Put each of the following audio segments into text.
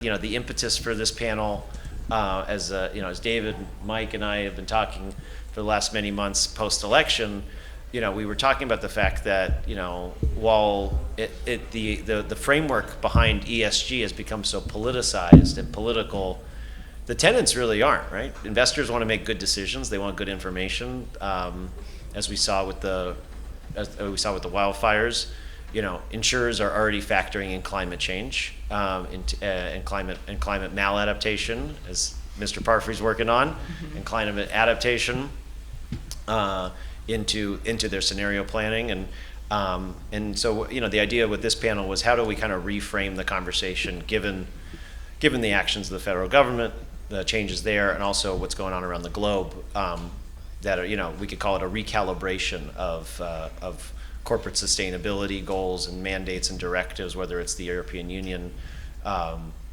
the impetus for this panel, as David, Mike, and I have been talking for the last many months post-election, we were talking about the fact that, while the framework behind ESG has become so politicized and political, the tenants really aren't, right? Investors want to make good decisions. They want good information, as we saw with the wildfires. Insurers are already factoring in climate change and climate maladaptation, as Mr. Parfrey's working on, and climate adaptation into their scenario planning. And so the idea with this panel was, how do we kind of reframe the conversation given the actions of the federal government, the changes there, and also what's going on around the globe, that are, we could call it a recalibration of corporate sustainability goals and mandates and directives, whether it's the European Union,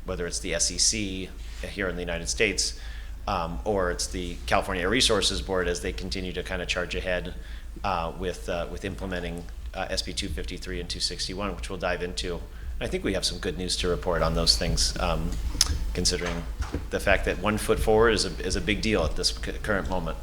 whether it's the SEC here in the United States, or it's the California Air Resources Board, as they continue to kind of charge ahead with implementing SB 253 and 261, which we'll dive into. I think we have some good news to report on those things, considering the fact that 1 foot forward is a big deal at this current moment.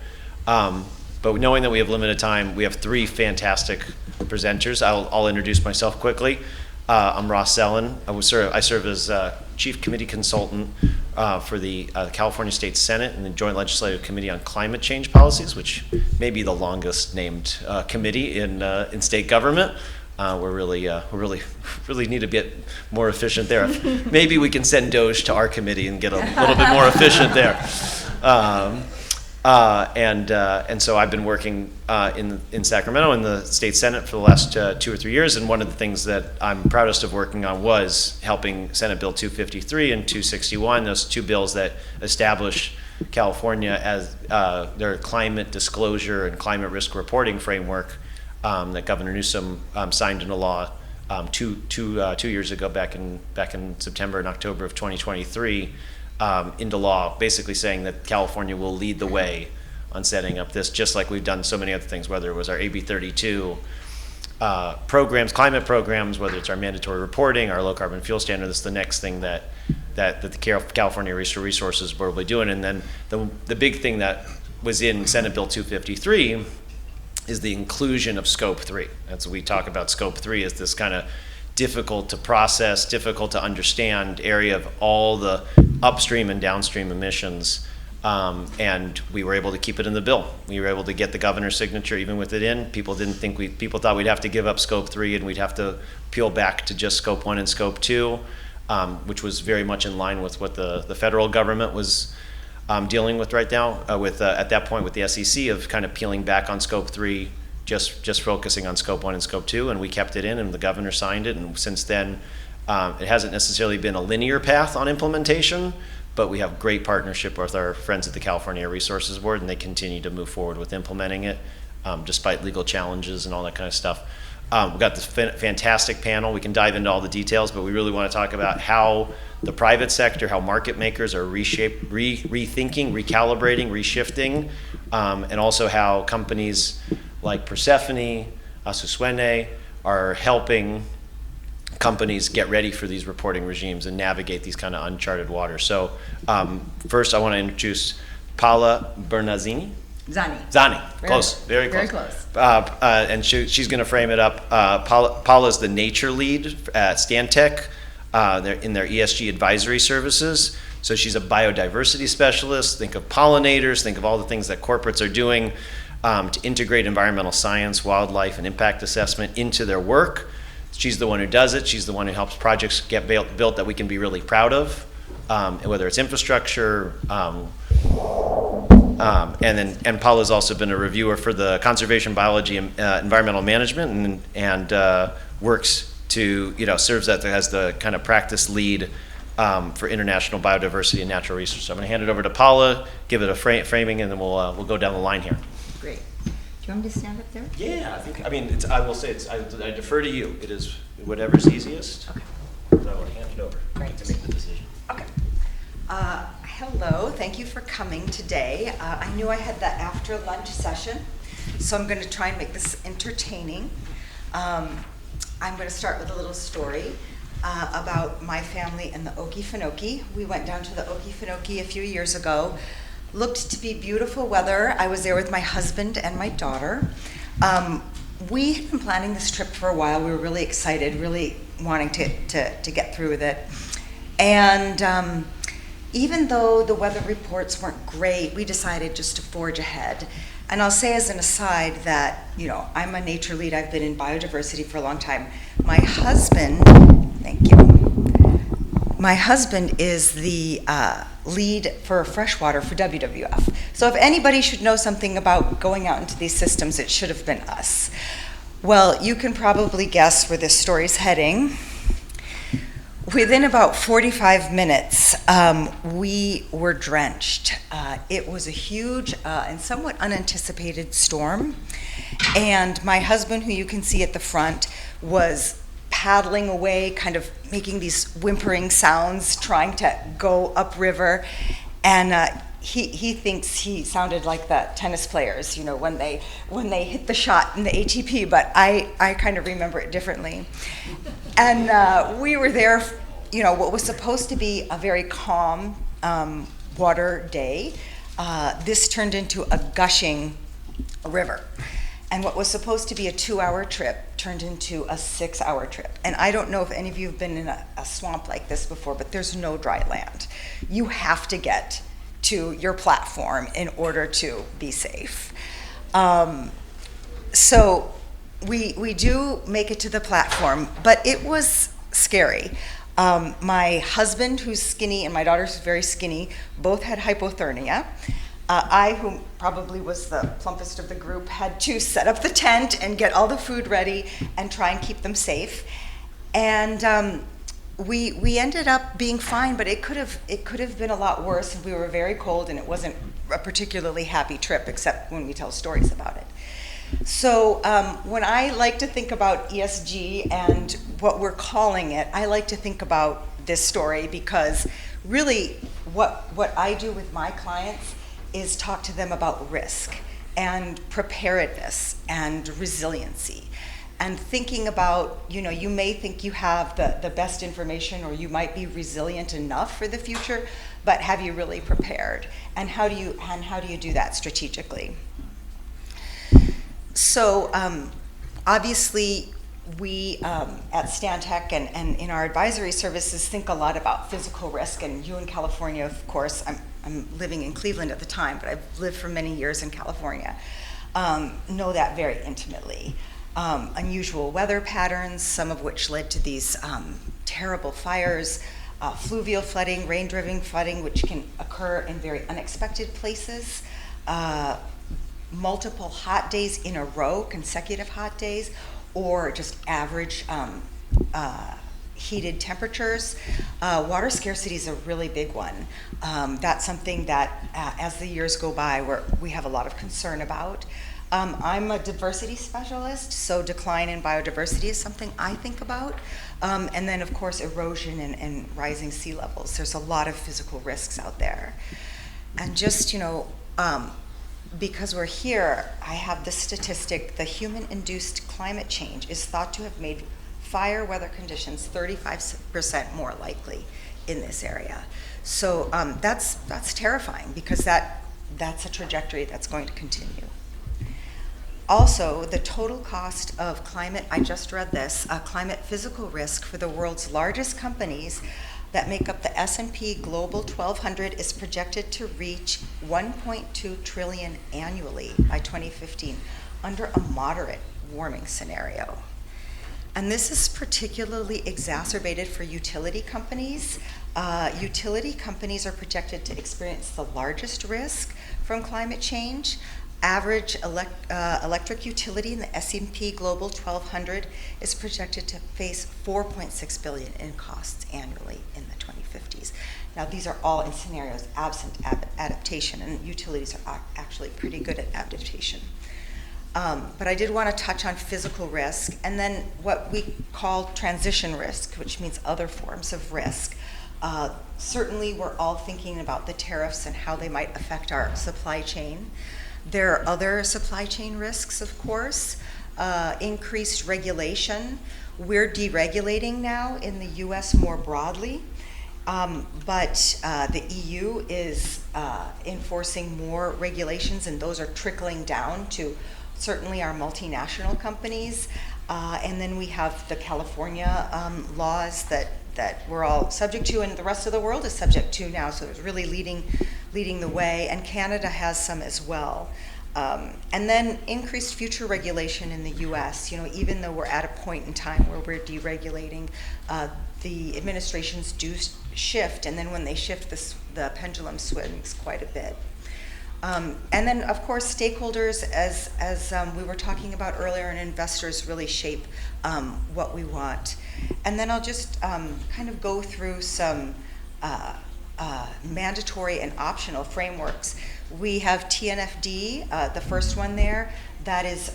But knowing that we have limited time, we have 3 fantastic presenters. I'll introduce myself quickly. I'm Ross Zelen. I serve as Chief Committee Consultant for the California State Senate and the Joint Legislative Committee on Climate Change Policies, which may be the longest named committee in state government. We really need to get more efficient there. Maybe we can send Doge to our committee and get a little bit more efficient there. And so I've been working in Sacramento in the state Senate for the last 2 or 3 years, and one of the things that I'm proudest of working on was helping Senate Bill 253 and 261, those 2 bills that establish California as their climate disclosure and climate risk reporting framework that Governor Newsom signed into law two years ago, back in September and October of 2023. Into law, basically saying that California will lead the way on setting up this, just like we've done so many other things, whether it was our AB 32 programs, climate programs, whether it's our mandatory reporting, our low carbon fuel standard. This is the next thing that the California Resources Board will be doing. And then the big thing that was in Senate Bill 253 is the inclusion of Scope 3. That's what we talk about. Scope 3 is this kind of difficult to process, difficult to understand area of all the upstream and downstream emissions, and we were able to keep it in the bill. We were able to get the governor's signature even with it in. People thought we'd have to give up Scope 3 and we'd have to peel back to just Scope 1 and Scope 2, which was very much in line with what the federal government was dealing with right now, at that point with the SEC, of kind of peeling back on Scope 3, just focusing on Scope 1 and Scope 2, and we kept it in, and the governor signed it. And since then, it hasn't necessarily been a linear path on implementation, but we have great partnership with our friends at the California Air Resources Board, and they continue to move forward with implementing it, despite legal challenges and all that kind of stuff. We've got this fantastic panel. We can dive into all the details, but we really want to talk about how the private sector, how market makers are rethinking, recalibrating, reshifting, and also how companies like Persefoni, ASUENE are helping companies get ready for these reporting regimes and navigate these kind of uncharted waters. So first I want to introduce Paola Bernazzani. Zani, close, very close. Very close. And she's going to frame it up. Paola is the nature lead at Stantec in their ESG advisory services. So she's a biodiversity specialist. Think of pollinators, think of all the things that corporates are doing to integrate environmental science, wildlife, and impact assessment into their work. She's the one who does it. She's the one who helps projects get built that we can be really proud of, whether it's infrastructure. And Paula's also been a reviewer for the Conservation Biology and Environmental Management, and works to, serves as the kind of practice lead for international biodiversity and natural resources. So I'm going to hand it over to Paula, give it a framing, and then we'll go down the line here. Great. Do you want me to stand up there? Yeah, I will say I defer to you. It is whatever's easiest. Okay. So I will hand it over to make the decision. Okay. Hello, thank you for coming today. I knew I had that after lunch session, so I'm going to try and make this entertaining. I'm going to start with a little story. about my family and the Okefenokee. We went down to the Okefenokee a few years ago. Looked to be beautiful weather. I was there with my husband and my daughter. We had been planning this trip for a while. We were really excited, really wanting to get through with it. And even though the weather reports weren't great, we decided just to forge ahead. And I'll say as an aside that, you know, I'm a nature lead. I've been in biodiversity for a long time. My husband, thank you. My husband is the lead for freshwater for WWF. So if anybody should know something about going out into these systems, it should have been us. Well, you can probably guess where this story's heading. Within about 45 minutes, we were drenched. It was a huge and somewhat unanticipated storm. And my husband, who you can see at the front, was paddling away, kind of making these whimpering sounds, trying to go upriver. And he thinks he sounded like the tennis players, you know, when they hit the shot in the ATP, but I kind of remember it differently. And we were there, you know, what was supposed to be a very calm water day. This turned into a gushing river. And what was supposed to be a 2-hour trip turned into a 6-hour trip. And I don't know if any of you have been in a swamp like this before, but there's no dry land. You have to get to your platform in order to be safe. So we do make it to the platform, but it was scary. My husband, who's skinny, and my daughter, who's very skinny, both had hypothermia. I, who probably was the plumpest of the group, had to set up the tent and get all the food ready and try and keep them safe. And we ended up being fine, but it could have been a lot worse. We were very cold, and it wasn't a particularly happy trip, except when we tell stories about it. So when I like to think about ESG and what we're calling it, I like to think about this story, because really what I do with my clients is talk to them about risk and preparedness and resiliency, and thinking about, you know, you may think you have the best information, or you might be resilient enough for the future, but have you really prepared? And how do you do that strategically? So obviously we at Stantec and in our advisory services think a lot about physical risk, and you in California, of course, I'm living in Cleveland at the time, but I've lived for many years in California, know that very intimately. Unusual weather patterns, some of which led to these terrible fires, fluvial flooding, rain-driven flooding, which can occur in very unexpected places, multiple hot days in a row, consecutive hot days, or just average heated temperatures. Water scarcity is a really big one. That's something that, as the years go by, we have a lot of concern about. I'm a diversity specialist, so decline in biodiversity is something I think about. And then, of course, erosion and rising sea levels. There's a lot of physical risks out there. And just, you know, because we're here, I have the statistic: the human-induced climate change is thought to have made fire weather conditions 35% more likely in this area. So that's terrifying, because that's a trajectory that's going to continue. Also, the total cost of climate, I just read this, climate physical risk for the world's largest companies that make up the S&P Global 1200 is projected to reach $1.2 trillion annually by 2015 under a moderate warming scenario. And this is particularly exacerbated for utility companies. Utility companies are projected to experience the largest risk from climate change. Average electric utility in the S&P Global 1200 is projected to face $4.6 billion in costs annually in the 2050s. Now, these are all in scenarios absent adaptation, and utilities are actually pretty good at adaptation. But I did want to touch on physical risk, and then what we call transition risk, which means other forms of risk. Certainly, we're all thinking about the tariffs and how they might affect our supply chain. There are other supply chain risks, of course. increased regulation. We're deregulating now in the US more broadly, but the EU is enforcing more regulations, and those are trickling down to certainly our multinational companies. And then we have the California laws that we're all subject to, and the rest of the world is subject to now, so it's really leading the way, and Canada has some as well. And then increased future regulation in the US. Even though we're at a point in time where we're deregulating, the administrations do shift, and then when they shift, the pendulum swings quite a bit. And then, of course, stakeholders, as we were talking about earlier, and investors really shape what we want. And then I'll just kind of go through some mandatory and optional frameworks. We have TNFD, the first one there, that is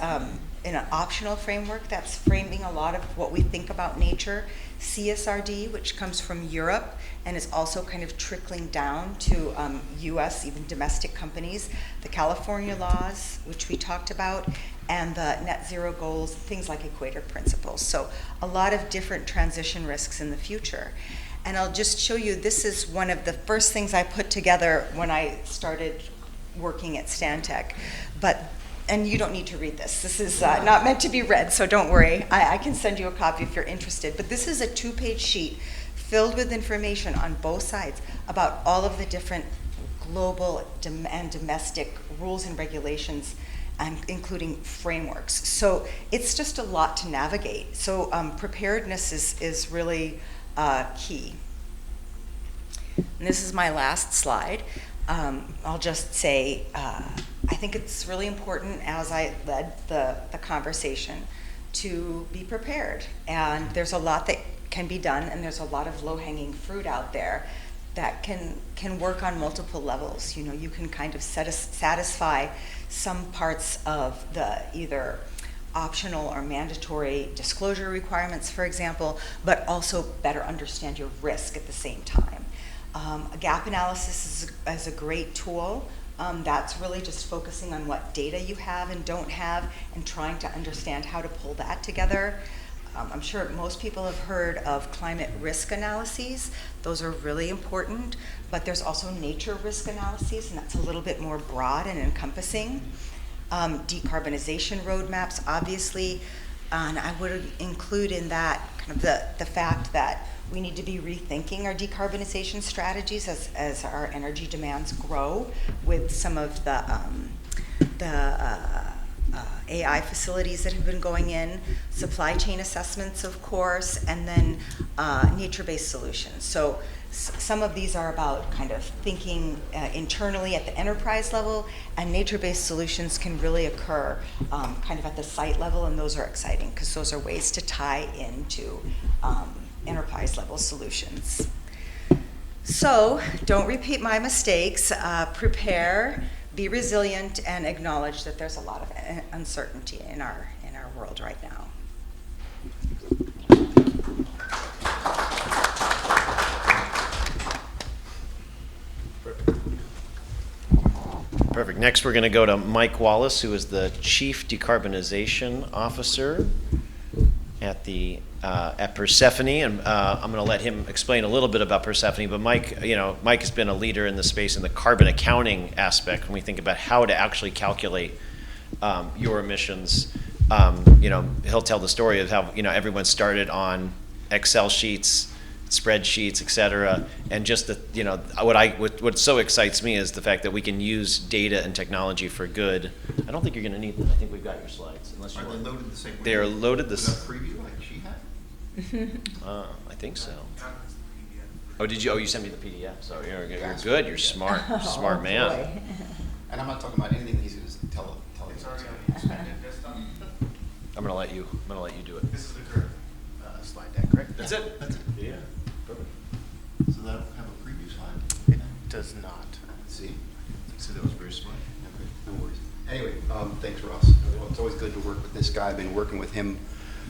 in an optional framework that's framing a lot of what we think about nature. CSRD, which comes from Europe and is also kind of trickling down to US, even domestic companies. The California laws, which we talked about, and the net zero goals, things like equator principles. So a lot of different transition risks in the future. And I'll just show you, this is one of the first things I put together when I started working at Stantec. And you don't need to read this. This is not meant to be read, so don't worry. I can send you a copy if you're interested. But this is a 2-page sheet filled with information on both sides about all of the different global and domestic rules and regulations, including frameworks. So it's just a lot to navigate. So preparedness is really key. And this is my last slide. I'll just say, I think it's really important, as I led the conversation, to be prepared. And there's a lot that can be done, and there's a lot of low-hanging fruit out there that can work on multiple levels. You can kind of satisfy some parts of the either optional or mandatory disclosure requirements, for example, but also better understand your risk at the same time. A gap analysis is a great tool. That's really just focusing on what data you have and don't have, and trying to understand how to pull that together. I'm sure most people have heard of climate risk analyses. Those are really important, but there's also nature risk analyses, and that's a little bit more broad and encompassing. Decarbonization roadmaps, obviously, and I would include in that kind of the fact that we need to be rethinking our decarbonization strategies as our energy demands grow, with some of the AI facilities that have been going in, supply chain assessments, of course, and then nature-based solutions. So some of these are about kind of thinking internally at the enterprise level, and nature-based solutions can really occur kind of at the site level, and those are exciting because those are ways to tie into enterprise level solutions. So don't repeat my mistakes. Prepare, be resilient, and acknowledge that there's a lot of uncertainty in our world right now. Perfect. Next, we're going to go to Mike Wallace, who is the Chief Decarbonization Officer at Persefoni, and I'm going to let him explain a little bit about Persefoni. But Mike has been a leader in the space in the carbon accounting aspect when we think about how to actually calculate your emissions. He'll tell the story of how everyone started on Excel sheets, spreadsheets, et cetera, and just what so excites me is the fact that we can use data and technology for good. I don't think you're going to need them. I think we've got your slides. Unless you Are they loaded the same way? They are loaded With a preview like she had? I think so. Oh, did you? Oh, you sent me the PDF. So you're good. You're smart. Smart man. Boy. And I'm not talking about anything that he's going to tell you. It's already on the expanded desktop. I'm gonna let you do it. This is the current slide deck, correct? That's it. That's it. Yeah. Perfect. So that'll have a preview slide? It does not. See? So that was very smart. Okay, no worries. Anyway, thanks, Ross. It's always good to work with this guy. I've been working with him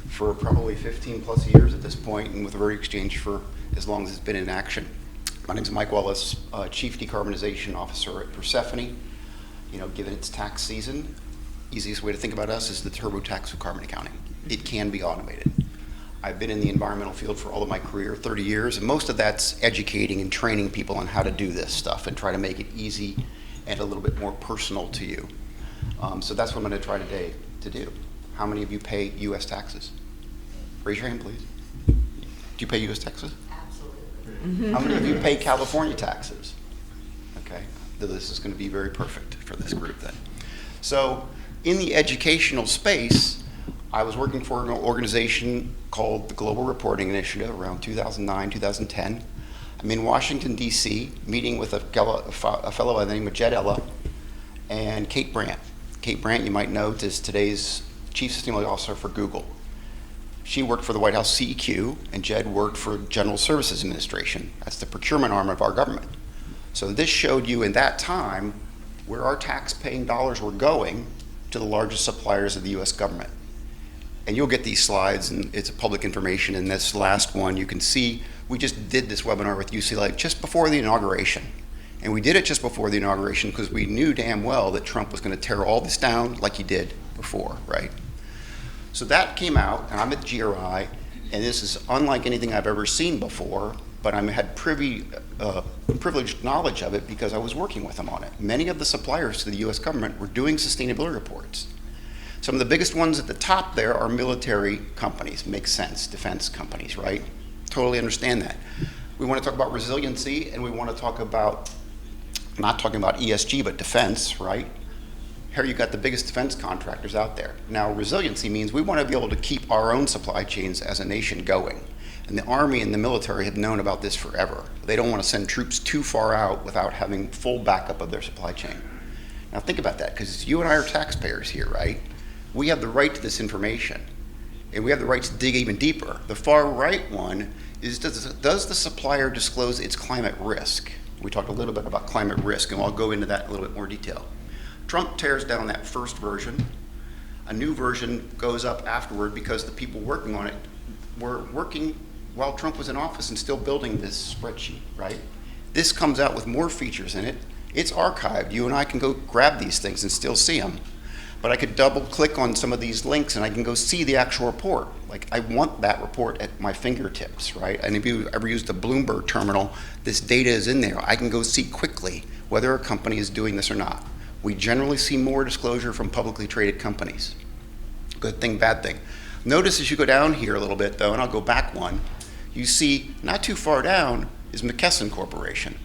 for probably 15 plus years at this point, and with Verdexchange for as long as it's been in action. My name is Mike Wallace, Chief Decarbonization Officer at Persefoni. Given it's tax season, easiest way to think about us is the TurboTax of carbon accounting. It can be automated. I've been in the environmental field for all of my career, 30 years, and most of that's educating and training people on how to do this stuff and try to make it easy and a little bit more personal to you. So that's what I'm going to try today to do. How many of you pay U.S. taxes? Raise your hand, please. Do you pay U.S. taxes? Absolutely. How many of you pay California taxes? Okay, this is going to be very perfect for this group then. So in the educational space, I was working for an organization called the Global Reporting Initiative around 2009, 2010. I'm in Washington, D.C., meeting with a fellow by the name of Jed Ella and Kate Brandt. Kate Brandt, you might know, is today's Chief Sustainability Officer for Google. She worked for the White House CEQ, and Jed worked for General Services Administration. That's the procurement arm of our government. So this showed you in that time where our tax-paying dollars were going to the largest suppliers of the U.S. government. And you'll get these slides, and it's public information. In this last one, you can see we just did this webinar with UCLA just before the inauguration. And we did it just before the inauguration because we knew damn well that Trump was going to tear all this down like he did before, right? So that came out, and I'm at GRI, and this is unlike anything I've ever seen before, but I had privileged knowledge of it because I was working with them on it. Many of the suppliers to the US government were doing sustainability reports. Some of the biggest ones at the top there are military companies. Makes sense, defense companies, right? Totally understand that. We want to talk about resiliency, and we want to talk about, not talking about ESG, but defense, right? Here you got the biggest defense contractors out there. Now, resiliency means we want to be able to keep our own supply chains as a nation going. And the Army and the military have known about this forever. They don't want to send troops too far out without having full backup of their supply chain. Now think about that, because you and I are taxpayers here, right? We have the right to this information, and we have the right to dig even deeper. The far right one is, does the supplier disclose its climate risk? We talked a little bit about climate risk, and I'll go into that in a little bit more detail. Trump tears down that first version. A new version goes up afterward because the people working on it were working while Trump was in office and still building this spreadsheet, right? This comes out with more features in it. It's archived. You and I can go grab these things and still see them. But I could double click on some of these links and I can go see the actual report. Like, I want that report at my fingertips, right? And if you ever used the Bloomberg terminal, this data is in there. I can go see quickly whether a company is doing this or not. We generally see more disclosure from publicly traded companies. Good thing, bad thing. Notice as you go down here a little bit though, and I'll go back one, you see not too far down is McKesson Corporation.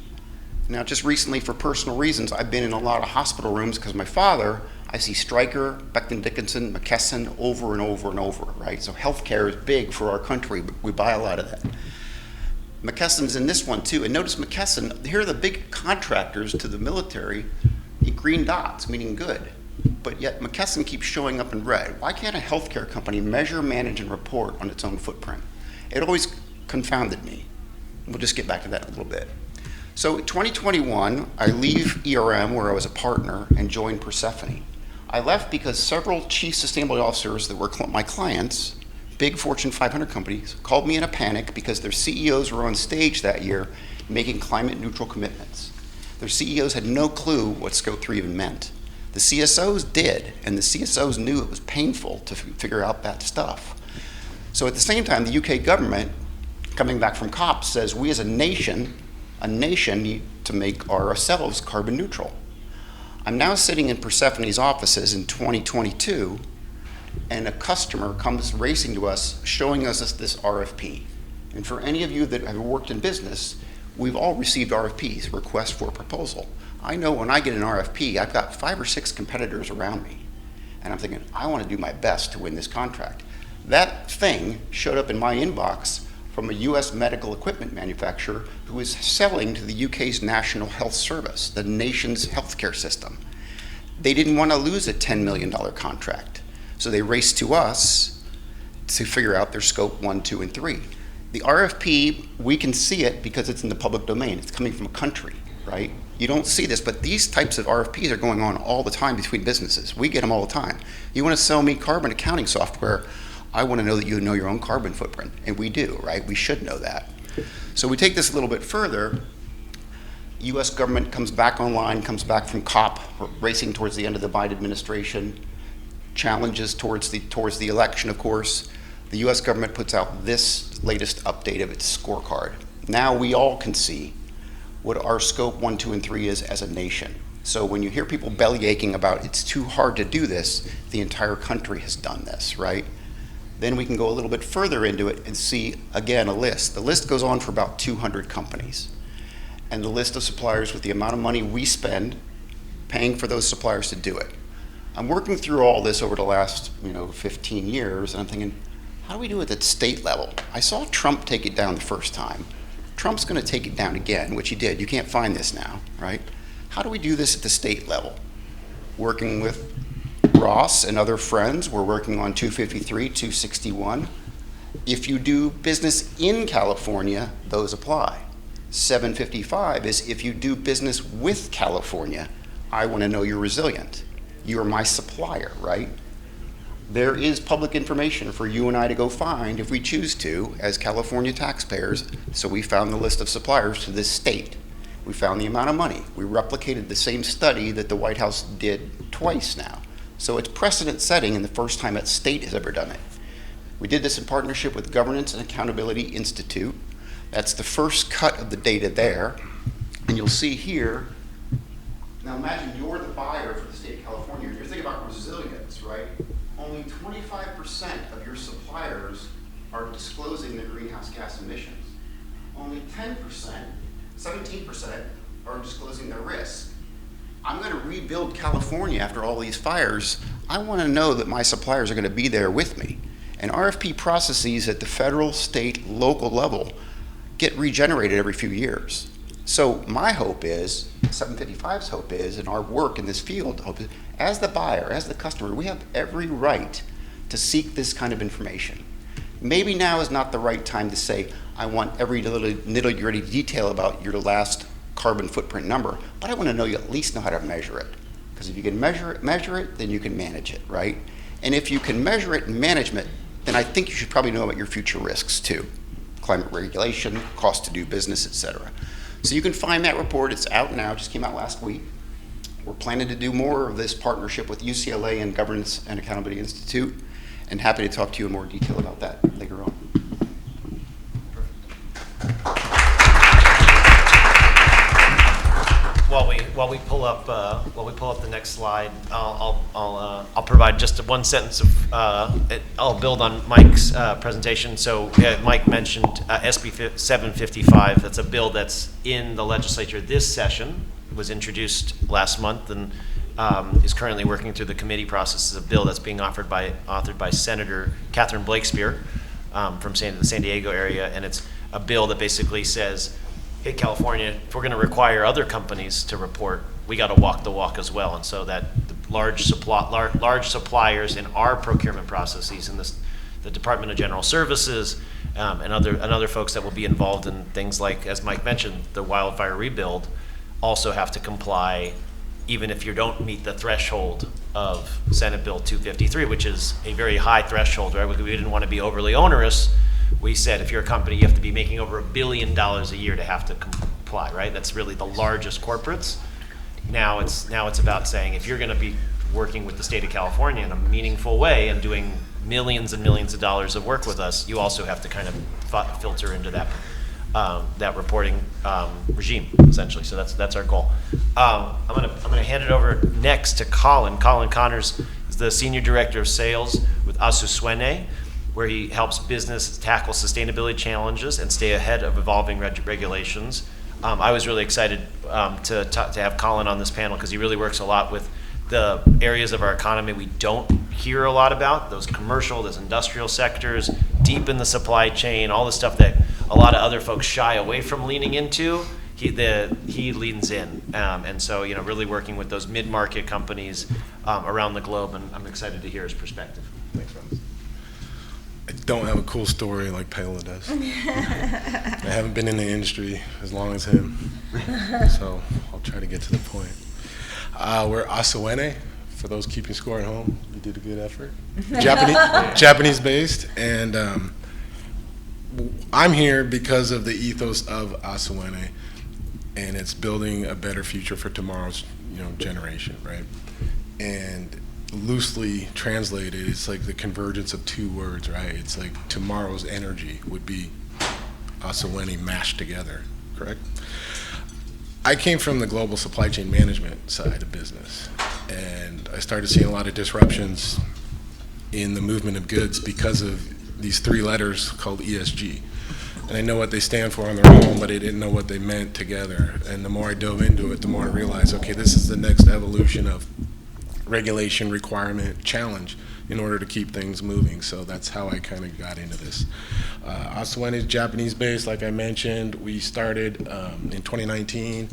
Now, just recently, for personal reasons, I've been in a lot of hospital rooms because my father, I see Stryker, Becton Dickinson, McKesson over and over and over, right? So healthcare is big for our country. We buy a lot of that. McKesson's in this one too. And notice McKesson, here are the big contractors to the military in green dots, meaning good. But yet McKesson keeps showing up in red. Why can't a healthcare company measure, manage, and report on its own footprint? It always confounded me. We'll just get back to that in a little bit. So 2021, I leave ERM, where I was a partner, and joined Persefoni. I left because several chief sustainability officers that were my clients, big Fortune 500 companies, called me in a panic because their CEOs were on stage that year making climate neutral commitments. Their CEOs had no clue what Scope 3 even meant. The CSOs did, and the CSOs knew it was painful to figure out that stuff. So at the same time, the UK government, coming back from COP, says we as a nation need to make ourselves carbon neutral. I'm now sitting in Persefoni's offices in 2022, and a customer comes racing to us, showing us this RFP. And for any of you that have worked in business, we've all received RFPs, requests for proposal. I know when I get an RFP, I've got 5 or 6 competitors around me. And I'm thinking, I want to do my best to win this contract. That thing showed up in my inbox from a US medical equipment manufacturer who is selling to the UK's National Health Service, the nation's healthcare system. They didn't want to lose a $10 million contract, so they raced to us to figure out their scope 1, 2, and 3. The RFP, we can see it because it's in the public domain. It's coming from a country, right? You don't see this, but these types of RFPs are going on all the time between businesses. We get them all the time. You want to sell me carbon accounting software, I want to know that you know your own carbon footprint, and we do, right? We should know that. So we take this a little bit further. US government comes back online, comes back from COP, racing towards the end of the Biden administration. challenges towards the election, of course, the U.S. government puts out this latest update of its scorecard. Now we all can see what our scope 1, 2, and 3 is as a nation. So when you hear people belly aching about it's too hard to do this, the entire country has done this, right? Then we can go a little bit further into it and see, again, a list. The list goes on for about 200 companies. And the list of suppliers with the amount of money we spend paying for those suppliers to do it. I'm working through all this over the last 15 years, and I'm thinking, how do we do it at the state level? I saw Trump take it down the first time. Trump's going to take it down again, which he did. You can't find this now, right? How do we do this at the state level? Working with Ross and other friends, we're working on 253, 261. If you do business in California, those apply. 755 is if you do business with California, I want to know you're resilient. You're my supplier, right? There is public information for you and I to go find if we choose to as California taxpayers. So we found the list of suppliers to this state. We found the amount of money. We replicated the same study that the White House did twice now. So it's precedent setting and the first time that state has ever done it. We did this in partnership with Governance and Accountability Institute. That's the first cut of the data there. And you'll see here, now imagine you're the buyer for the state of California, and you're thinking about resilience, right? Only 25% of your suppliers are disclosing their greenhouse gas emissions. Only 10%, 17% are disclosing their risk. I'm going to rebuild California after all these fires. I want to know that my suppliers are going to be there with me. And RFP processes at the federal, state, local level get regenerated every few years. So my hope is, 755's hope is, and our work in this field, hope is, as the buyer, as the customer, we have every right to seek this kind of information. Maybe now is not the right time to say, I want every little nitty-gritty detail about your last carbon footprint number, but I want to know you at least know how to measure it. Because if you can measure it, then you can manage it, right? And if you can measure it and manage it, then I think you should probably know about your future risks too. Climate regulation, cost to do business, et cetera. So you can find that report. It's out now, just came out last week. We're planning to do more of this partnership with UCLA and Governance and Accountability Institute, and happy to talk to you in more detail about that later on. While we pull up the next slide, I'll provide just one sentence of I'll build on Mike's presentation. So Mike mentioned SB 755. That's a bill that's in the legislature this session. It was introduced last month and is currently working through the committee process. It's a bill that's being authored by Senator Catherine Blakespear from the San Diego area, and it's a bill that basically says, hey, California, if we're going to require other companies to report, we got to walk the walk as well. And so that the large suppliers in our procurement processes, in the Department of General Services, and other folks that will be involved in things like, as Mike mentioned, the wildfire rebuild, also have to comply, even if you don't meet the threshold of Senate Bill 253, which is a very high threshold, right? We didn't want to be overly onerous. We said if you're a company, you have to be making over $1 billion a year to have to comply, right? That's really the largest corporates. Now it's about saying if you're going to be working with the state of California in a meaningful way and doing millions and millions of dollars of work with us, you also have to kind of filter into that reporting regime, essentially. So that's our goal. I'm gonna hand it over next to Colin. Colin Connors is the Senior Director of Sales with ASUENE, where he helps business tackle sustainability challenges and stay ahead of evolving regulations. I was really excited to have Colin on this panel because he really works a lot with the areas of our economy we don't hear a lot about, those commercial, those industrial sectors, deep in the supply chain, all the stuff that a lot of other folks shy away from leaning into. He leans in, and so really working with those mid-market companies around the globe, and I'm excited to hear his perspective. Thanks, Rob. I don't have a cool story like Paola does. I haven't been in the industry as long as him, so I'll try to get to the point. We're ASUENE, for those keeping score at home. You did a good effort. Japanese-based, and I'm here because of the ethos of ASUENE, and it's building a better future for tomorrow's generation, right? And loosely translated, it's like the convergence of two words, right? It's like tomorrow's energy would be ASUENE mashed together, correct? I came from the global supply chain management side of business, and I started seeing a lot of disruptions in the movement of goods because of these three letters called ESG. And I know what they stand for on their own, but I didn't know what they meant together. And the more I dove into it, the more I realized, okay, this is the next evolution of regulation, requirement, challenge in order to keep things moving. So that's how I kind of got into this. ASUENE is Japanese-based, like I mentioned. We started in 2019.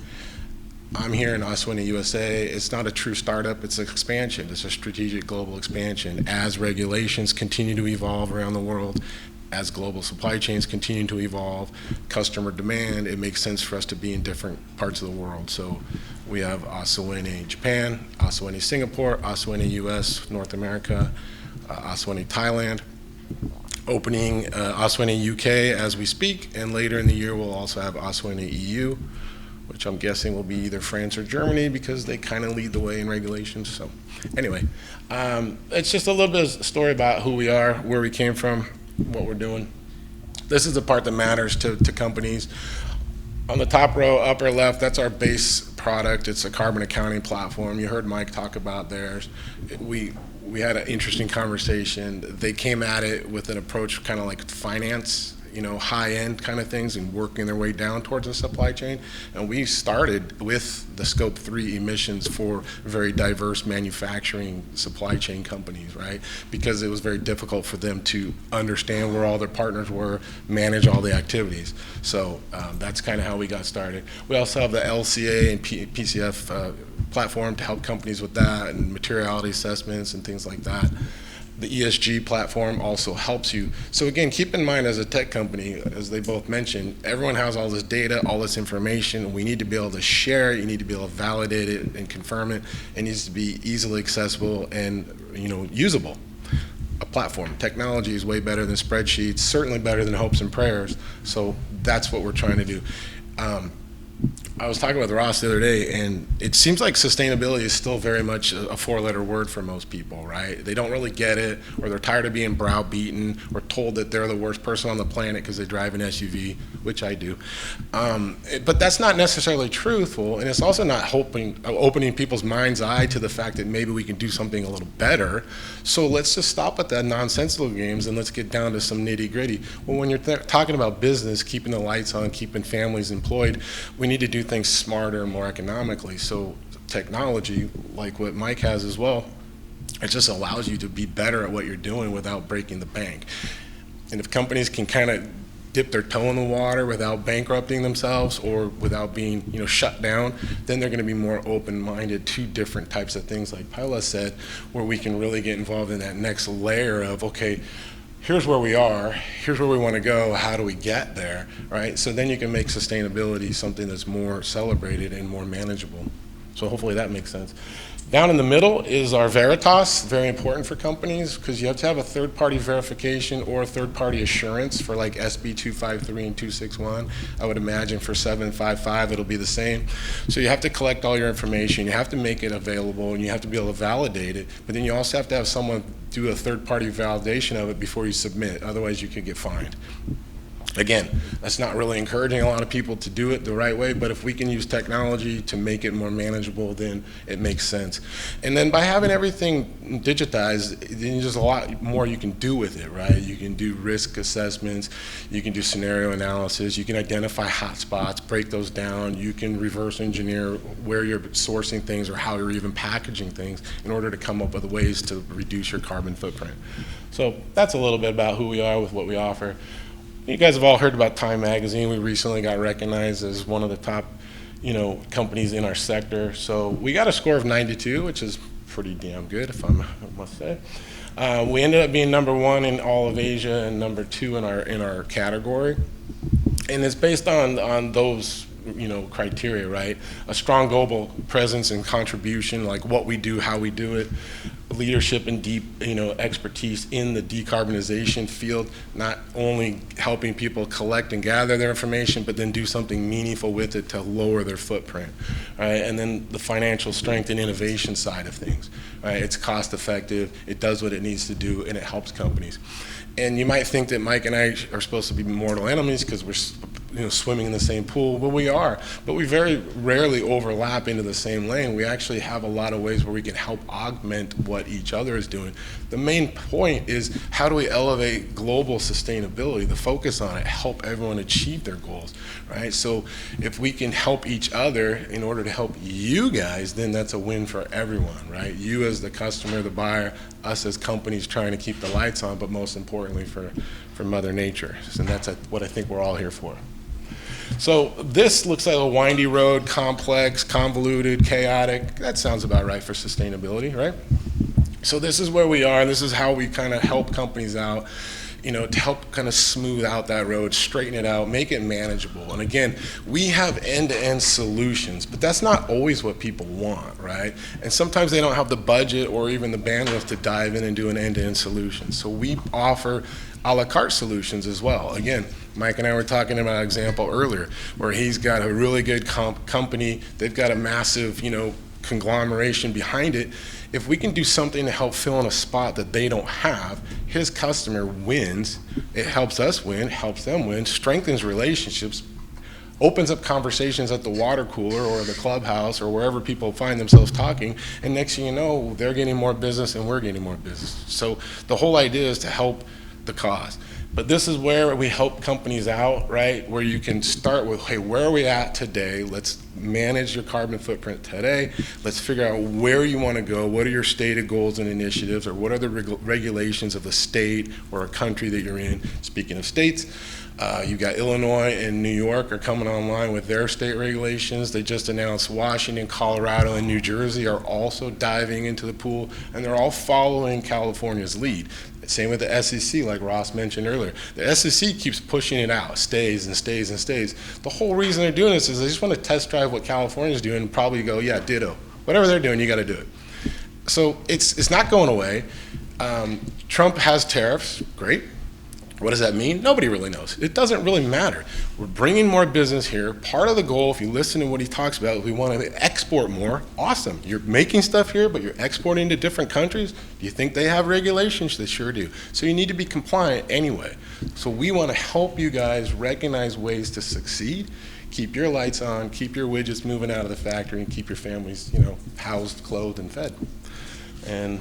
I'm here in ASUENE USA. It's not a true startup, it's an expansion. It's a strategic global expansion. As regulations continue to evolve around the world, as global supply chains continue to evolve, customer demand, it makes sense for us to be in different parts of the world. So we have ASUENE Japan, ASUENE Singapore, ASUENE US, North America, ASUENE Thailand, opening ASUENE UK as we speak, and later in the year we'll also have ASUENE EU, which I'm guessing will be either France or Germany because they kind of lead the way in regulations. So anyway, it's just a little bit of a story about who we are, where we came from, what we're doing. This is the part that matters to companies. On the top row, upper left, that's our base product. It's a carbon accounting platform. You heard Mike talk about theirs. We had an interesting conversation. They came at it with an approach kind of like finance, you know, high-end kind of things and working their way down towards the supply chain. And we started with the Scope 3 emissions for very diverse manufacturing supply chain companies, right? Because it was very difficult for them to understand where all their partners were, manage all the activities. So that's kind of how we got started. We also have the LCA and PCF platform to help companies with that and materiality assessments and things like that. The ESG platform also helps you. So again, keep in mind as a tech company, as they both mentioned, everyone has all this data, all this information. We need to be able to share it. You need to be able to validate it and confirm it. It needs to be easily accessible and, you know, usable. A platform. Technology is way better than spreadsheets, certainly better than hopes and prayers. So that's what we're trying to do. I was talking with Ross the other day, and it seems like sustainability is still very much a four-letter word for most people, right? They don't really get it, or they're tired of being browbeaten or told that they're the worst person on the planet because they drive an SUV, which I do. But that's not necessarily truthful, and it's also not opening people's mind's eye to the fact that maybe we can do something a little better. So let's just stop at that nonsensical games and let's get down to some nitty-gritty. Well, when you're talking about business, keeping the lights on, keeping families employed, we need to do things smarter and more economically. So technology, like what Mike has as well, it just allows you to be better at what you're doing without breaking the bank. And if companies can kind of dip their toe in the water without bankrupting themselves or without being, you know, shut down, then they're going to be more open-minded to different types of things, like Paola said, where we can really get involved in that next layer of, okay, here's where we are, here's where we want to go, how do we get there, right? So then you can make sustainability something that's more celebrated and more manageable. So hopefully that makes sense. Down in the middle is our Veritas, very important for companies because you have to have a third-party verification or a third-party assurance for like SB 253 and 261. I would imagine for 755 it'll be the same. So you have to collect all your information, you have to make it available, and you have to be able to validate it, but then you also have to have someone do a third-party validation of it before you submit, otherwise you could get fined. Again, that's not really encouraging a lot of people to do it the right way, but if we can use technology to make it more manageable, then it makes sense. And then by having everything digitized, then there's a lot more you can do with it, right? You can do risk assessments, you can do scenario analysis, you can identify hotspots, break those down, you can reverse engineer where you're sourcing things or how you're even packaging things in order to come up with ways to reduce your carbon footprint. So that's a little bit about who we are with what we offer. You guys have all heard about Time Magazine. We recently got recognized as one of the top, you know, companies in our sector. So we got a score of 92, which is pretty damn good, if I must say. We ended up being #1 in all of Asia and #2 in our category, and it's based on those, you know, criteria, right? A strong global presence and contribution, like what we do, how we do it. leadership and deep, expertise in the decarbonization field, not only helping people collect and gather their information, but then do something meaningful with it to lower their footprint, right? And then the financial strength and innovation side of things, right? It's cost effective, it does what it needs to do, and it helps companies. And you might think that Mike and I are supposed to be mortal enemies because we're swimming in the same pool. Well, we are, but we very rarely overlap into the same lane. We actually have a lot of ways where we can help augment what each other is doing. The main point is, how do we elevate global sustainability, the focus on it, help everyone achieve their goals, right? So if we can help each other in order to help you guys, then that's a win for everyone, right? You as the customer, the buyer, us as companies trying to keep the lights on, but most importantly for Mother Nature. And that's what I think we're all here for. So this looks like a windy road, complex, convoluted, chaotic. That sounds about right for sustainability, right? So this is where we are. This is how we kind of help companies out, to help kind of smooth out that road, straighten it out, make it manageable. And again, we have end-to-end solutions, but that's not always what people want, right? And sometimes they don't have the budget or even the bandwidth to dive in and do an end-to-end solution. So we offer a la carte solutions as well. Again, Mike and I were talking about an example earlier where he's got a really good company, they've got a massive, conglomeration behind it. If we can do something to help fill in a spot that they don't have, his customer wins, it helps us win, helps them win, strengthens relationships, opens up conversations at the water cooler or the clubhouse or wherever people find themselves talking, and next thing you know, they're getting more business and we're getting more business. So the whole idea is to help the cause. But this is where we help companies out, right? Where you can start with, hey, where are we at today? Let's manage your carbon footprint today. Let's figure out where you want to go. What are your stated goals and initiatives, or what are the regulations of the state or a country that you're in? Speaking of states, you've got Illinois and New York are coming online with their state regulations. They just announced Washington, Colorado, and New Jersey are also diving into the pool, and they're all following California's lead. Same with the SEC, like Ross mentioned earlier. The SEC keeps pushing it out, stays and stays and stays. The whole reason they're doing this is they just want to test drive what California's doing and probably go, yeah, ditto. Whatever they're doing, you got to do it. So it's not going away. Trump has tariffs, great. What does that mean? Nobody really knows. It doesn't really matter. We're bringing more business here. Part of the goal, if you listen to what he talks about, we want to export more. Awesome. You're making stuff here, but you're exporting to different countries. Do you think they have regulations? They sure do. So you need to be compliant anyway. So we want to help you guys recognize ways to succeed, keep your lights on, keep your widgets moving out of the factory, and keep your families, housed, clothed, and fed. And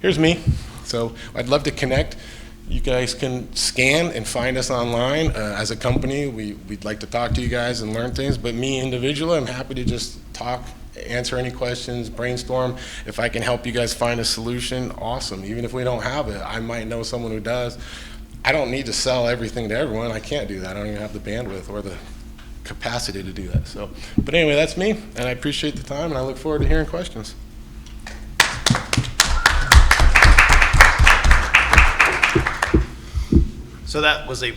here's me. So I'd love to connect. You guys can scan and find us online. As a company, we'd like to talk to you guys and learn things, but me individually, I'm happy to just talk, answer any questions, brainstorm. If I can help you guys find a solution, awesome. Even if we don't have it, I might know someone who does. I don't need to sell everything to everyone. I can't do that. I don't even have the bandwidth or the capacity to do that. So, but anyway, that's me, and I appreciate the time, and I look forward to hearing questions. So that was a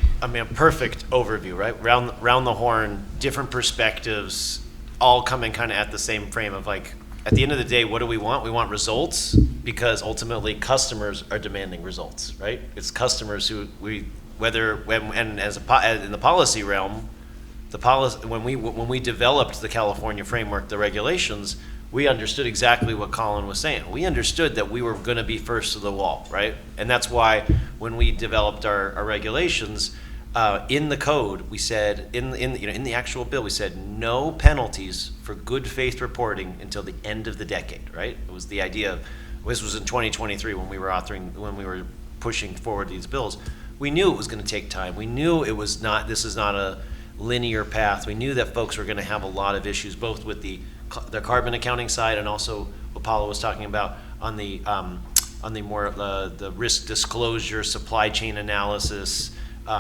perfect overview, right? Round the horn, different perspectives, all coming kind of at the same frame of like, at the end of the day, what do we want? We want results, because ultimately customers are demanding results, right? It's customers who in the policy realm, when we developed the California framework, the regulations, we understood exactly what Colin was saying. We understood that we were going to be first to the wall, right? And that's why when we developed our regulations, in the code, we said, in the actual bill, we said no penalties for good faith reporting until the end of the decade, right? It was the idea. This was in 2023 when we were pushing forward these bills. We knew it was going to take time. We knew this is not a linear path. We knew that folks were going to have a lot of issues, both with the carbon accounting side and also what Paola was talking about on the more the risk disclosure, supply chain analysis.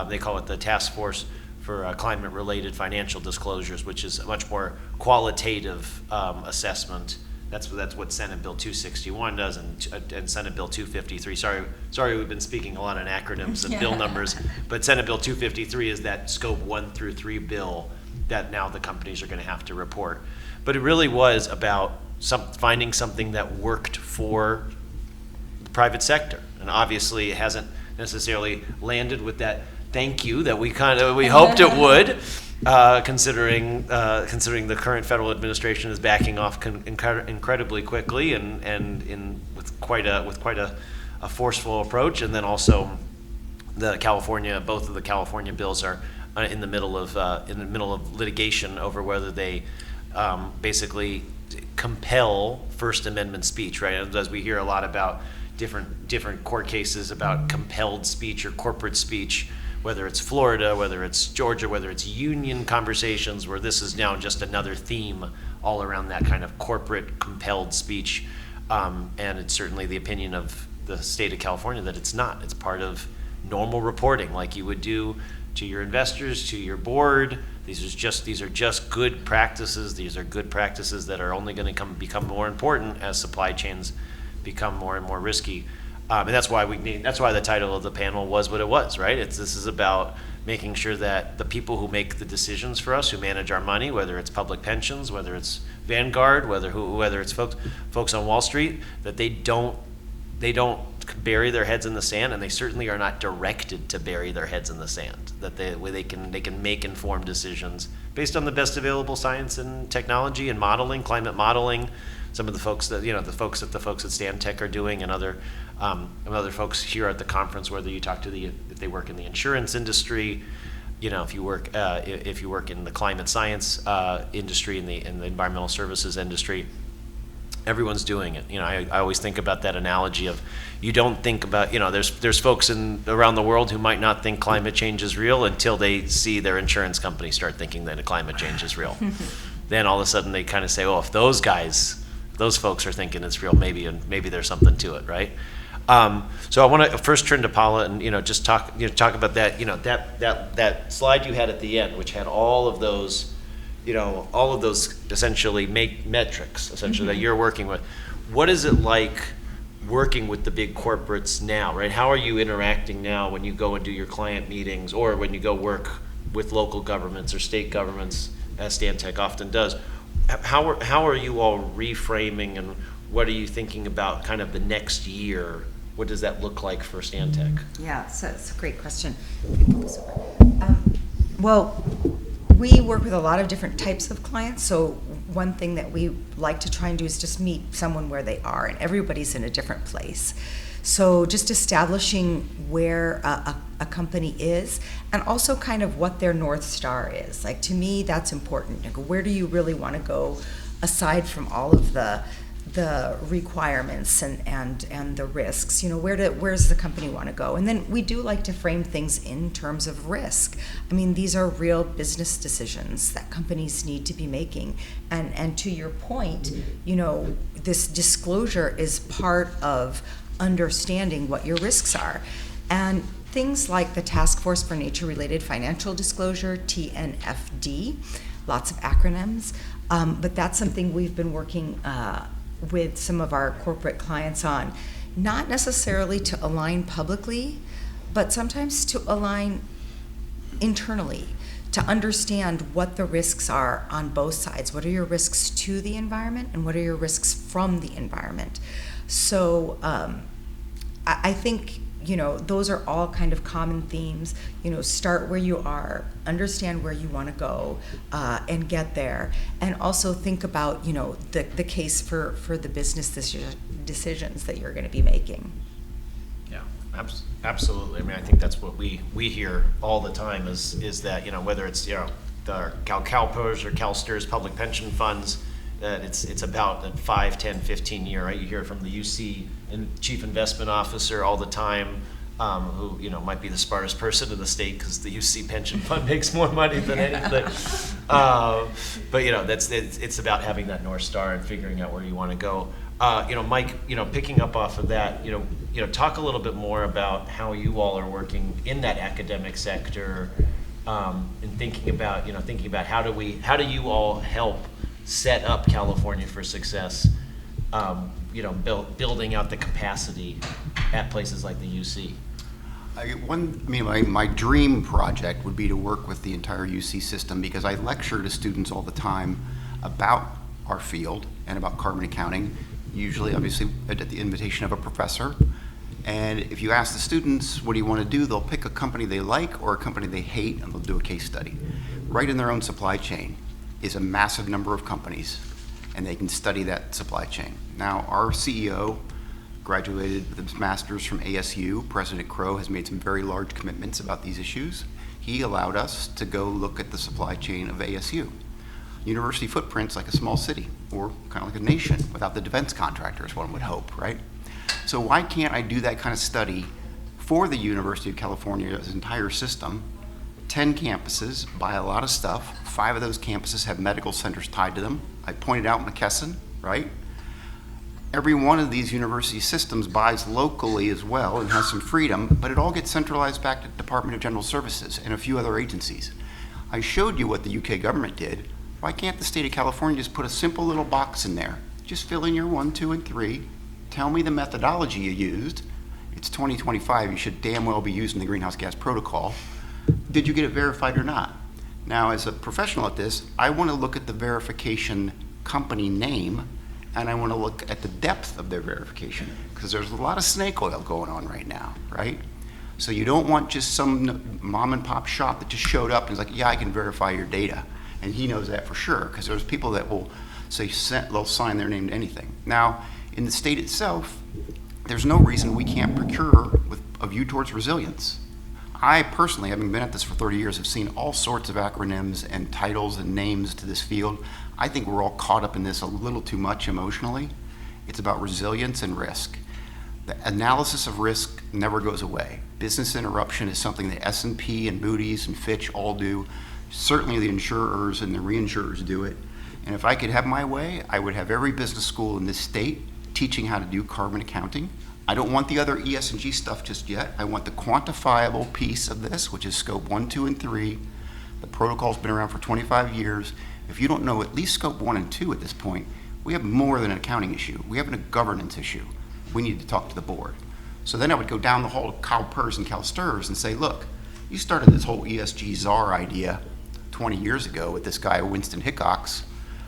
They call it the task force for climate-related financial disclosures, which is a much more qualitative assessment. That's what Senate Bill 261 does, and Senate Bill 253. Sorry, we've been speaking a lot in acronyms and bill numbers, but Senate Bill 253 is that scope 1 through 3 bill that now the companies are going to have to report. But it really was about finding something that worked for private sector. And obviously it hasn't necessarily landed with that thank you that we hoped it would, considering the current federal administration is backing off incredibly quickly and with quite a forceful approach. And then also both of the California bills are in the middle of litigation over whether they basically compel First Amendment speech, right? As we hear a lot about different court cases about compelled speech or corporate speech, whether it's Florida, whether it's Georgia, whether it's union conversations, where this is now just another theme all around that kind of corporate compelled speech. And it's certainly the opinion of the state of California that it's not. It's part of normal reporting, like you would do to your investors, to your board. These are just good practices. These are good practices that are only going to become more important as supply chains become more and more risky. And that's why the title of the panel was what it was, right? This is about making sure that the people who make the decisions for us, who manage our money, whether it's public pensions, whether it's Vanguard, whether it's folks on Wall Street, that they don't bury their heads in the sand, and they certainly are not directed to bury their heads in the sand. That they can make informed decisions based on the best available science and technology and modeling, climate modeling. Some of the folks that the folks at Stantec are doing, and other folks here at the conference, whether you talk to if they work in the insurance industry, if you work in the climate science industry, in the environmental services industry, everyone's doing it. I always think about that analogy of, you don't think about, there's folks around the world who might not think climate change is real until they see their insurance company start thinking that climate change is real. Then all of a sudden they kind of say, oh, if those folks are thinking it's real, maybe there's something to it, right? So I want to first turn to Paola and just talk about that that slide you had at the end, which had all of those essentially metrics essentially that you're working with. What is it like working with the big corporates now, right? How are you interacting now when you go and do your client meetings, or when you go work with local governments or state governments, as Stantec often does? How are you all reframing, and what are you thinking about kind of the next year? What does that look like for Stantec? Yeah, so it's a great question. Well, we work with a lot of different types of clients, so one thing that we like to try and do is just meet someone where they are, and everybody's in a different place. So just establishing where a company is, and also kind of what their North Star is. Like, to me, that's important. Like, where do you really want to go, aside from all of the requirements and the risks? Where's the company want to go? And then we do like to frame things in terms of risk. I mean, these are real business decisions that companies need to be making. And to your point, this disclosure is part of understanding what your risks are. And things like the Task Force for Nature-Related Financial Disclosure, TNFD, lots of acronyms, but that's something we've been working with some of our corporate clients on, not necessarily to align publicly, but sometimes to align internally, to understand what the risks are on both sides. What are your risks to the environment, and what are your risks from the environment? So I think those are all kind of common themes. Start where you are, understand where you want to go, and get there, and also think about the case for the business decisions that you're going to be making. Yeah, absolutely. I mean, I think that's what we hear all the time is that whether it's the CalPERS or CalSTRS public pension funds, that it's about a 5, 10, 15 year, right? You hear from the UC and chief investment officer all the time, who might be the smartest person in the state because the UC pension fund makes more money than anything. But it's about having that North Star and figuring out where you want to go. Mike, picking up off of that, talk a little bit more about how you all are working in that academic sector, and thinking about how do you all help set up California for success, building out the capacity at places like the UC. My dream project would be to work with the entire UC system, because I lecture to students all the time about our field and about carbon accounting, usually obviously at the invitation of a professor, And if you ask the students, what do you want to do? They'll pick a company they like or a company they hate, and they'll do a case study. Right in their own supply chain is a massive number of companies, and they can study that supply chain. Now, our CEO graduated with his master's from ASU. President Crow has made some very large commitments about these issues. He allowed us to go look at the supply chain of ASU. University footprint's like a small city, or kind of like a nation without the defense contractors, one would hope, right? So why can't I do that kind of study for the University of California's entire system? 10 campuses, buy a lot of stuff. 5 of those campuses have medical centers tied to them. I pointed out McKesson, right? Every one of these university systems buys locally as well and has some freedom, but it all gets centralized back to the Department of General Services and a few other agencies. I showed you what the UK government did. Why can't the state of California just put a simple little box in there? Just fill in your 1, 2, and 3. Tell me the methodology you used. It's 2025, you should damn well be using the greenhouse gas protocol. Did you get it verified or not? Now, as a professional at this, I want to look at the verification company name, and I want to look at the depth of their verification, because there's a lot of snake oil going on right now, right? So you don't want just some mom and pop shop that just showed up and is like, yeah, I can verify your data. And he knows that for sure, because there's people that will say they'll sign their name to anything. Now, in the state itself, there's no reason we can't procure with a view towards resilience. I personally, having been at this for 30 years, have seen all sorts of acronyms and titles and names to this field. I think we're all caught up in this a little too much emotionally. It's about resilience and risk. The analysis of risk never goes away. Business interruption is something that S&P and Moody's and Fitch all do. Certainly the insurers and the reinsurers do it. And if I could have my way, I would have every business school in this state teaching how to do carbon accounting. I don't want the other ESG stuff just yet. I want the quantifiable piece of this, which is scope 1, 2, and 3. The protocol's been around for 25 years. If you don't know at least scope 1 and 2 at this point, we have more than an accounting issue. We have a governance issue. We need to talk to the board. So then I would go down the hall to Cal Pers and Cal Stirs and say, look, you started this whole ESG czar idea 20 years ago with this guy, Winston Hickox.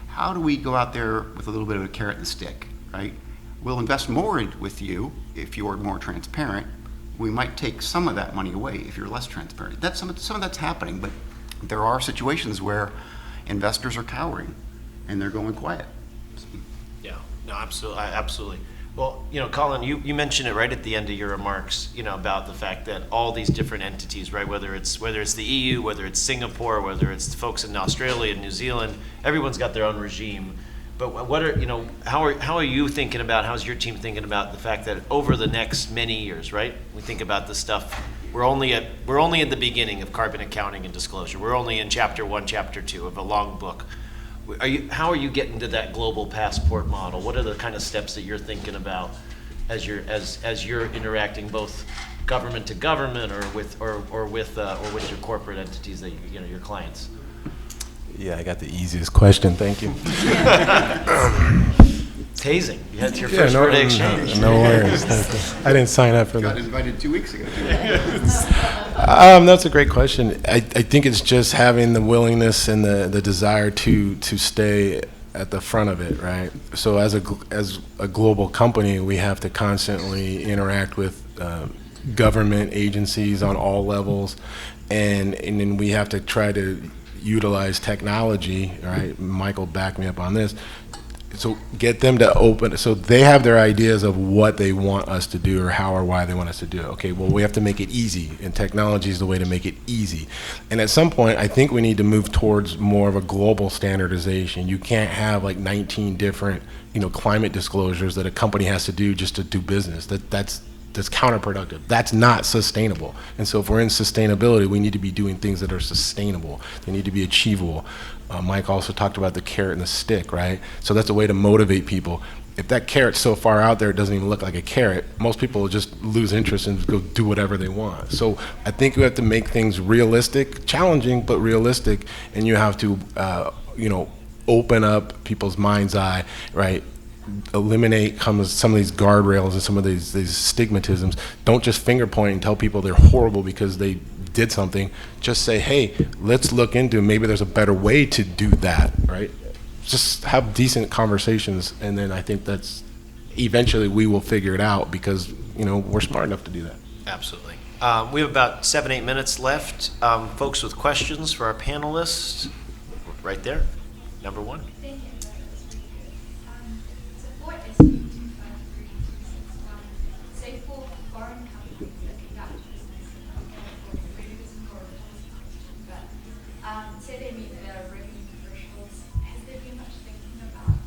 How do we go out there with a little bit of a carrot and stick, right? We'll invest more with you if you're more transparent. We might take some of that money away if you're less transparent. Some of that's happening, but there are situations where investors are cowering and they're going quiet. Yeah, no, absolutely. Well, Colin, you mentioned it right at the end of your remarks, about the fact that all these different entities, right, whether it's the EU, whether it's Singapore, whether it's the folks in Australia and New Zealand, everyone's got their own regime. But how are you thinking about, how's your team thinking about the fact that over the next many years, right, we think about this stuff, we're only at the beginning of carbon accounting and disclosure. We're only in chapter 1, chapter 2 of a long book. How are you getting to that global passport model? What are the kind of steps that you're thinking about as you're interacting both government to government or with your corporate entities that your clients? Yeah, I got the easiest question. Thank you. Tasing. You had your first Verdexchange. No worries. I didn't sign up for that. Got invited 2 weeks ago. That's a great question. I think it's just having the willingness and the desire to stay at the front of it, right? So as a global company, we have to constantly interact with government agencies on all levels, and then we have to try to utilize technology, right? Michael backed me up on this. So get them to open, so they have their ideas of what they want us to do or how or why they want us to do it. Okay, well, we have to make it easy, and technology is the way to make it easy. And at some point, I think we need to move towards more of a global standardization. You can't have like 19 different, climate disclosures that a company has to do just to do business. That's counterproductive. That's not sustainable. And so if we're in sustainability, we need to be doing things that are sustainable. They need to be achievable. Mike also talked about the carrot and the stick, right? So that's a way to motivate people. If that carrot's so far out there, it doesn't even look like a carrot, most people will just lose interest and go do whatever they want. So I think we have to make things realistic, challenging, but realistic, and you have to, open up people's mind's eye, right? Eliminate some of these guardrails and some of these stigmatisms. Don't just finger point and tell people they're horrible because they did something. Just say, hey, let's look into, maybe there's a better way to do that, right? Just have decent conversations, and then I think that's eventually we will figure it out because, we're smart enough to do that. Absolutely. We have about 7-8 minutes left. Folks with questions for our panelists, right there, number one. Thank you. That was really good. So for SU253, say for foreign companies that conduct business in California, maybe this is more of a policy question, but say they meet their revenue thresholds, has there been much thinking about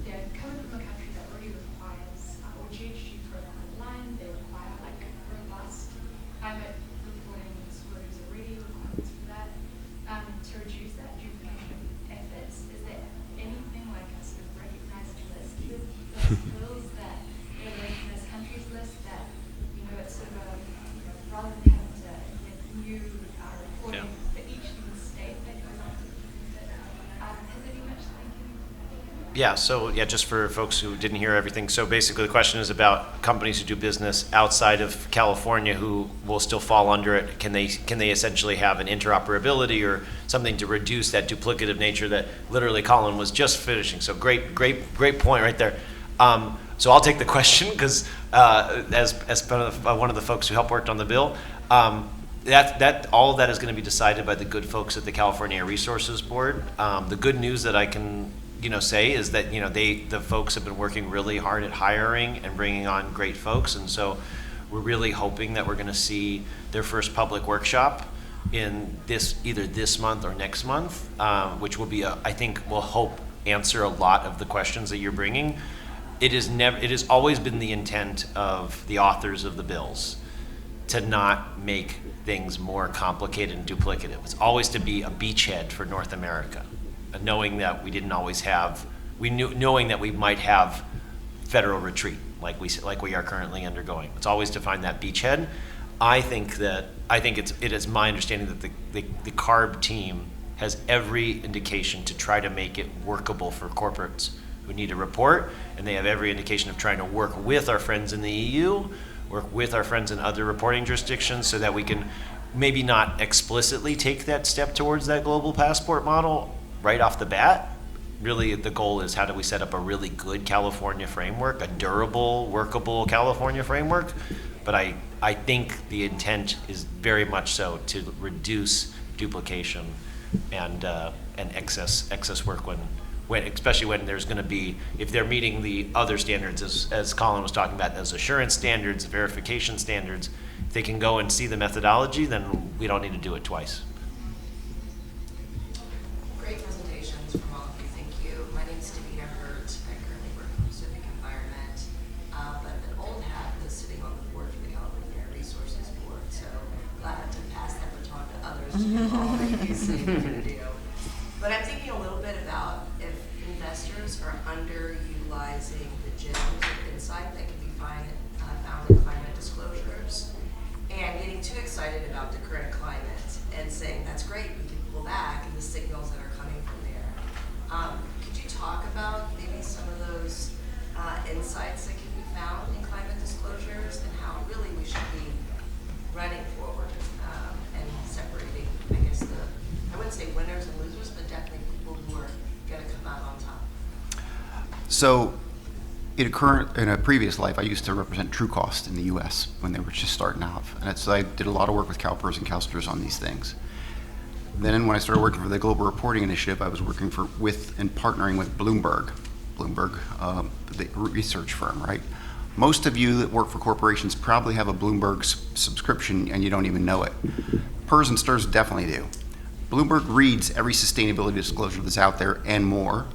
they're coming from a country that already requires, or GHG program online, they require like robust climate reporting disclosures already, requirements for that, to reduce that duplication efforts? Is there anything like a sort of recognized list with those bills that they're recognized countries list that, it's sort of a, rather than having to get new reporting for each little state that goes on to it, has there been much thinking? Yeah, so just for folks who didn't hear everything, so basically the question is about companies who do business outside of California who will still fall under it. Can they essentially have an interoperability or something to reduce that duplicative nature that literally Colin was just finishing? So great point right there. So I'll take the question because as one of the folks who helped worked on the bill, that all of that is going to be decided by the good folks at the California Air Resources Board. The good news that I can say is that the folks have been working really hard at hiring and bringing on great folks, and so we're really hoping that we're going to see their first public workshop in either this month or next month, which will be I think will hope answer a lot of the questions that you're bringing. It has always been the intent of the authors of the bills to not make things more complicated and duplicative. It's always to be a beachhead for North America, knowing that we didn't always have, knowing that we might have federal retreat like we are currently undergoing. It's always to find that beachhead. I think it is my understanding that the CARB team has every indication to try to make it workable for corporates who need to report, and they have every indication of trying to work with our friends in the EU, work with our friends in other reporting jurisdictions so that we can maybe not explicitly take that step towards that global passport model right off the bat. Really, the goal is how do we set up a really good California framework, a durable, workable California framework. But I think the intent is very much so to reduce duplication and excess work when especially when there's going to be, if they're meeting the other standards as Colin was talking about, those assurance standards, verification standards, if they can go and see the methodology, then we don't need to do it twice. Great presentations from all of you. Thank you. My name is Davina Hurt. I currently work for Pacific Environment, but an old hat was sitting on the board for the California Air Resources Board. So glad to pass that baton to others to do all that you say you're going to do. But I'm thinking a little bit about if investors are underutilizing the gems of insight that can be found in climate disclosures and getting too excited about the current climate and saying that's great, we can pull back, and the signals that are coming from there. Could you talk about maybe some of those insights that can be found in climate disclosures and how really we should be running forward and separating, I guess, I wouldn't say winners and losers, but definitely people who are going to come out on top? So in a previous life, I used to represent TrueCost in the U.S. when they were just starting out. And so I did a lot of work with CalPERS and CalSTRS on these things. Then when I started working for the Global Reporting Initiative, I was working with and partnering with Bloomberg, the research firm, right? Most of you that work for corporations probably have a Bloomberg subscription and you don't even know it. PERS and STRS definitely do. Bloomberg reads every sustainability disclosure that's out there and more.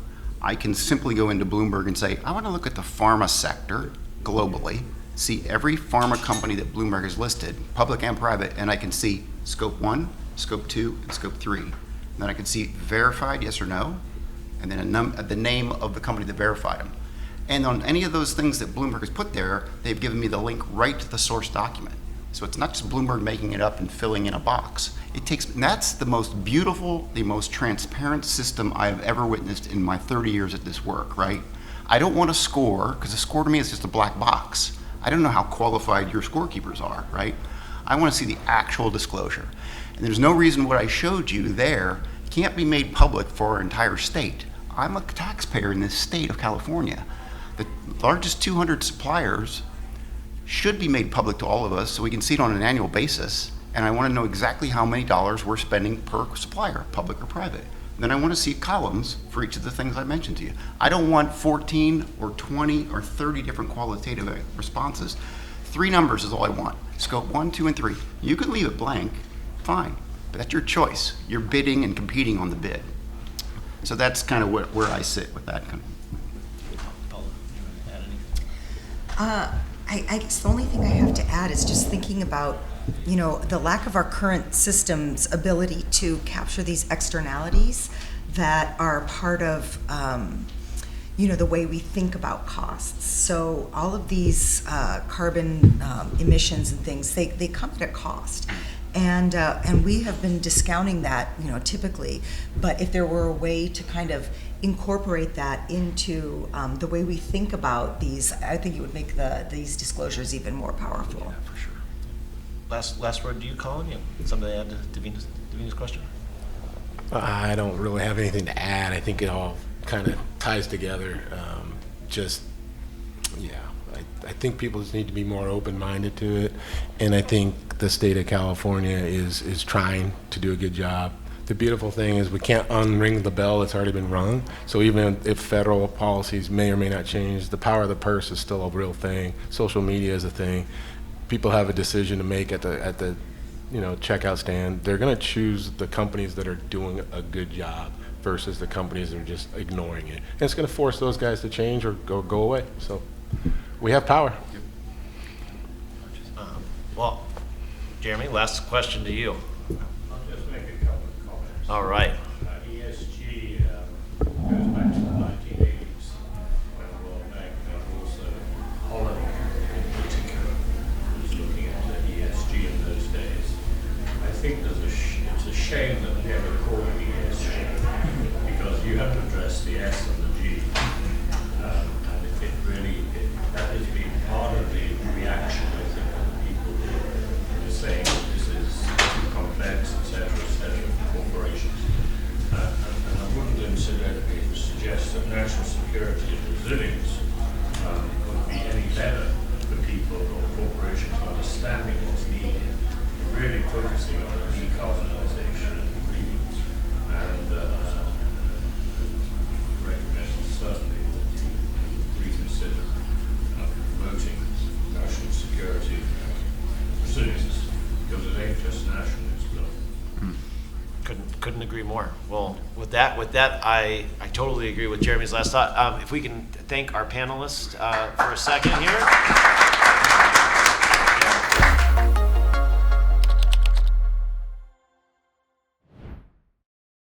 I can simply go into Bloomberg and say, I want to look at the pharma sector globally, see every pharma company that Bloomberg has listed, public and private, and I can see scope 1, scope 2, and scope 3. And then I can see verified, yes or no, and then the name of the company that verified them. And on any of those things that Bloomberg has put there, they've given me the link right to the source document. So it's not just Bloomberg making it up and filling in a box. And that's the most beautiful, the most transparent system I have ever witnessed in my 30 years at this work, right? I don't want a score, because a score to me is just a black box. I don't know how qualified your scorekeepers are, right? I want to see the actual disclosure. And there's no reason what I showed you there can't be made public for our entire state. I'm a taxpayer in this state of California. The largest 200 suppliers should be made public to all of us so we can see it on an annual basis. And I want to know exactly how many dollars we're spending per supplier, public or private. Then I want to see columns for each of the things I mentioned to you. I don't want 14 or 20 or 30 different qualitative responses. 3 numbers is all I want. Scope 1, 2, and 3. You can leave it blank, fine, but that's your choice. You're bidding and competing on the bid. So that's kind of where I sit with that. Paola, you want to add anything? I guess the only thing I have to add is just thinking about, you know, the lack of our current system's ability to capture these externalities that are part of, you know, the way we think about costs. So all of these carbon emissions and things, they come at a cost. And we have been discounting that, you know, typically. But if there were a way to kind of incorporate that into the way we think about these, I think it would make these disclosures even more powerful. Yeah, for sure. Last word to you, Colin? You have something to add to Davina's question? I don't really have anything to add. I think it all kind of ties together. I think people just need to be more open-minded to it, and I think the state of California is trying to do a good job. The beautiful thing is we can't unring the bell that's already been rung, so even if federal policies may or may not change, the power of the purse is still a real thing. Social media is a thing. People have a decision to make at the checkout stand. They're going to choose the companies that are doing a good job versus the companies that are just ignoring it. And it's going to force those guys to change or go away. So we have power. Well, Jeremy, last question to you. I'll just make a couple of comments. All right. ESG goes back to the 1980s when the World Bank and also Colin in particular was looking at ESG in those days. I think it's a shame that we never called it ESG because you have to address the S and the G. And that has been part of the reaction, I think, of the people who are saying this is complex, etc., for corporations. And I wouldn't incidentally suggest that national security and resilience would be any better for people or corporations understanding what's needed, really focusing on decarbonization and green. And recommend certainly that you reconsider promoting national security and resilience, because it ain't just national, it's global. Couldn't agree more. Well, with that, I totally agree with Jeremy's last thought. If we can thank our panelists for a second here.